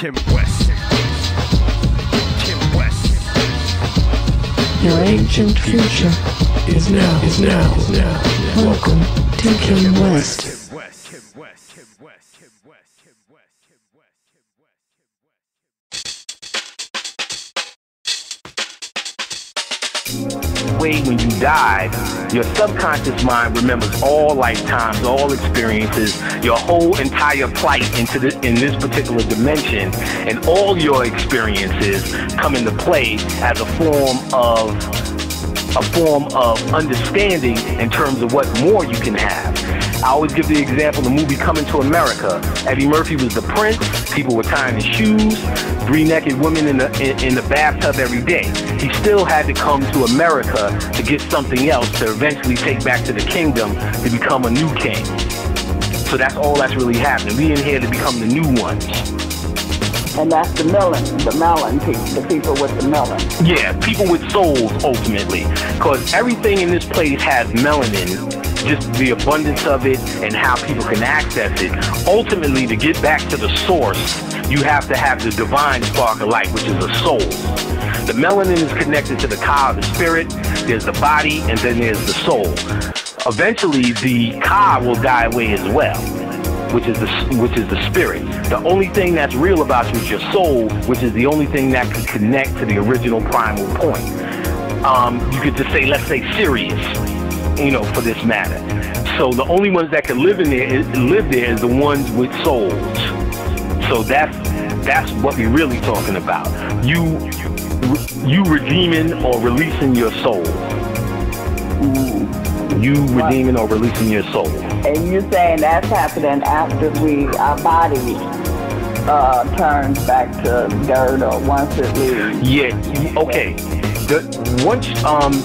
Kim West. Kim West. Your ancient future is now. Welcome to Kim West. Way when you die, your subconscious mind remembers all lifetimes, all experiences, your whole entire plight in this particular dimension, and all your experiences come into play as a form of understanding in terms of what more you can have. I always give the example, the movie Coming to America. Eddie Murphy was the prince. People were tying his shoes. 3 naked women in the bathtub every day. He still had to come to America to get something else to eventually take back to the kingdom to become a new king. So that's all that's really happening. We in here to become the new ones. And that's the melon people, the people with the melon. Yeah, people with souls, ultimately. Because everything in this place has melanin, just the abundance of it and how people can access it. Ultimately, to get back to the source, you have to have the divine spark of light, which is a soul. The melanin is connected to the Ka, the spirit, there's the body, and then there's the soul. Eventually, the Ka will die away as well, which is the spirit. The only thing that's real about you is your soul, which is the only thing that can connect to the original primal point. You could just say, let's say Sirius, for this matter. So the only ones that can live there is the ones with souls. So that's what we're really talking about. You redeeming or releasing your soul. You redeeming or releasing your soul. And you're saying that's happening after our body turns back to dirt, or once it leaves? Yeah, okay. Once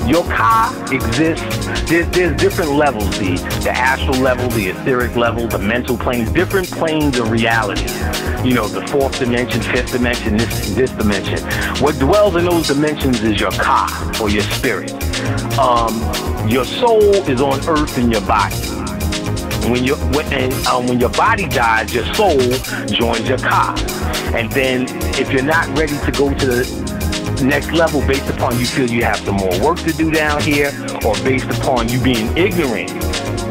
your Ka exists, there's different levels, the astral level, the etheric level, the mental plane, different planes of reality. The 4th dimension, 5th dimension, this dimension. What dwells in those dimensions is your Ka, or your spirit. Your soul is on earth in your body. When your body dies, your soul joins your Ka. And then if you're not ready to go to the next level based upon you feel you have some more work to do down here, or based upon you being ignorant,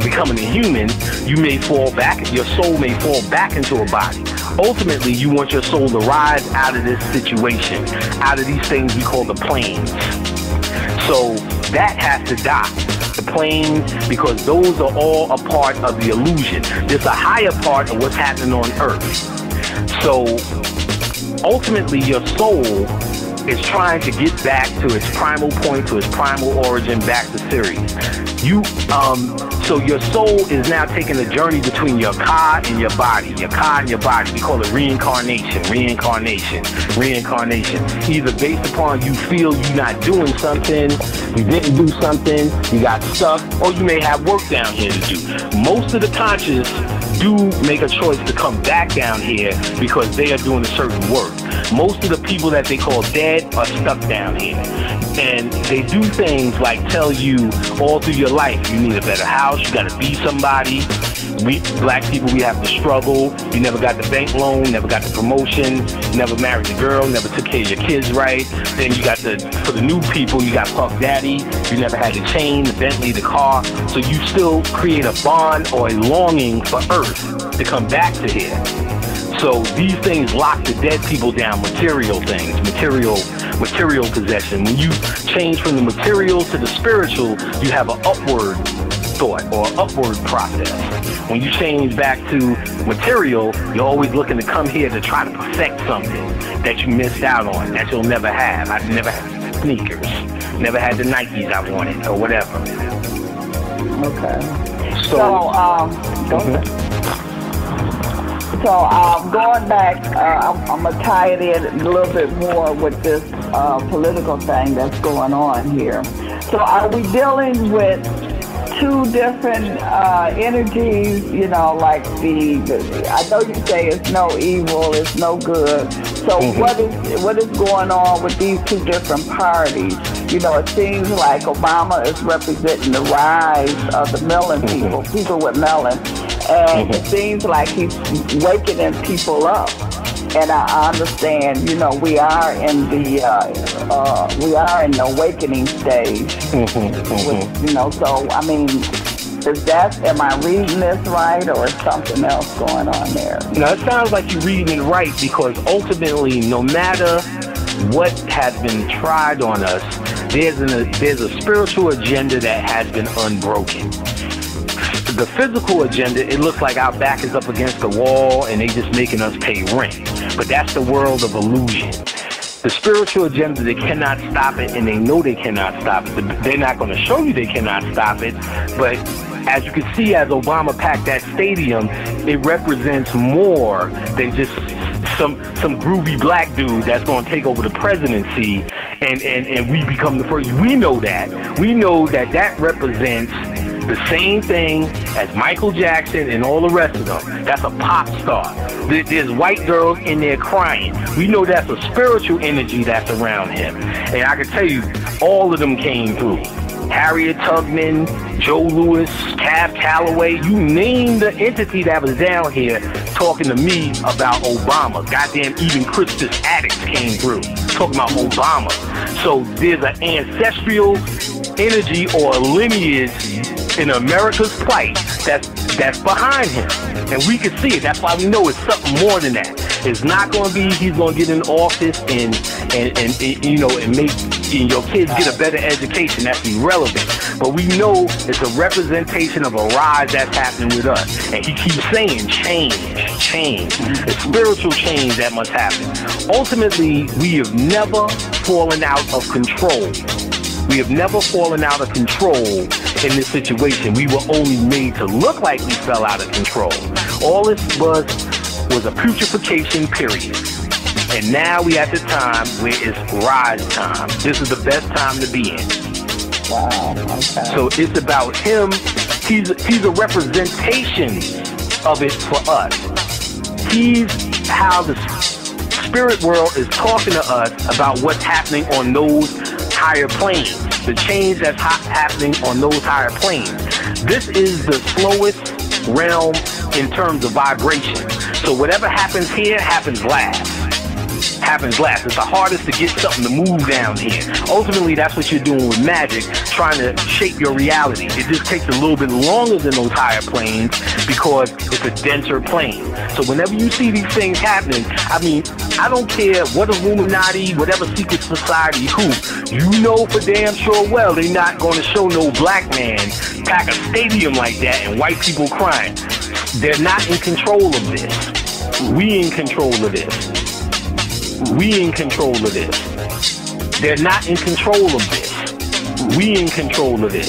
becoming a human, your soul may fall back into a body. Ultimately, you want your soul to rise out of this situation, out of these things we call the planes. So that has to die. The planes, because those are all a part of the illusion. There's a higher part of what's happening on Earth. So ultimately, your soul is trying to get back to its primal point, to its primal origin, back to Sirius. So your soul is now taking a journey between your Ka and your body. Your Ka and your body. We call it reincarnation. Either based upon you feel you're not doing something, you didn't do something, you got stuck, or you may have work down here to do. Most of the conscious do make a choice to come back down here because they are doing a certain work. Most of the people that they call dead are stuck down here. And they do things like tell you all through your life, you need a better house, you gotta be somebody. We black people, we have to struggle. You never got the bank loan, never got the promotion, never married a girl, never took care of your kids right. Then you got for the new people, you got Puff Daddy, you never had the chain, the Bentley, the car. So you still create a bond or a longing for Earth to come back to here. So these things lock the dead people down, material things, material possession. When you change from the material to the spiritual, you have an upward thought or upward process. When you change back to material, you're always looking to come here to try to perfect something that you missed out on, that you'll never have. I never had sneakers, never had the Nikes I wanted, or whatever. Okay. So going back, I'm going to tie it in a little bit more with this political thing that's going on here. So are we dealing with two different energies, like I know you say it's no evil, it's no good. So what is going on with these two different parties? It seems like Obama is representing the rise of the melon people with melon. And it seems like he's waking people up. and I understand, you know, we are in the awakening stage. You know, so I mean, am I reading this right, or is something else going on there? No, it sounds like you're reading it right, because ultimately, no matter what has been tried on us, there's a spiritual agenda that has been unbroken. The physical agenda, it looks like our back is up against the wall and they just making us pay rent. But that's the world of illusion. The spiritual agenda, they cannot stop it, and they know they cannot stop it. They're not going to show you they cannot stop it, but as you can see, as Obama packed that stadium, it represents more than just some groovy black dude that's going to take over the presidency, and we become the first. We know that. We know that represents the same thing as Michael Jackson and all the rest of them. That's a pop star. There's white girls in there crying. We know that's a spiritual energy that's around him. And I can tell you, all of them came through. Harriet Tubman, Joe Louis, Cab Calloway, you name the entity that was down here talking to me about Obama. Goddamn, even Christus Addicts came through talking about Obama. So there's an ancestral energy or a lineage in America's plight that's behind him. And we can see it. That's why we know it's something more than that. It's not going to be he's going to get in office and you know, and make your kids get a better education. That's irrelevant. But we know it's a representation of a rise that's happening with us. And he keeps saying change. It's spiritual change that must happen. Ultimately, we have never fallen out of control. We have never fallen out of control in this situation. We were only made to look like we fell out of control. All this was a putrefaction period. And now we at the time where it's rise time. This is the best time to be in. Wow. Okay. So it's about him. He's a representation of it for us. He's how the spirit world is talking to us about what's happening on those higher planes, the change that's happening on those higher planes. This is the slowest realm in terms of vibration. So whatever happens here happens last. It's the hardest to get something to move down here. Ultimately, that's what you're doing with magic, trying to shape your reality. It just takes a little bit longer than those higher planes because it's a denser plane. So whenever you see these things happening, I mean, I don't care what Illuminati, whatever secret society, who, you know for damn sure well they're not going to show no black man pack a stadium like that and white people crying. They're not in control of this. We in control of this. We in control of this. They're not in control of this. We in control of this.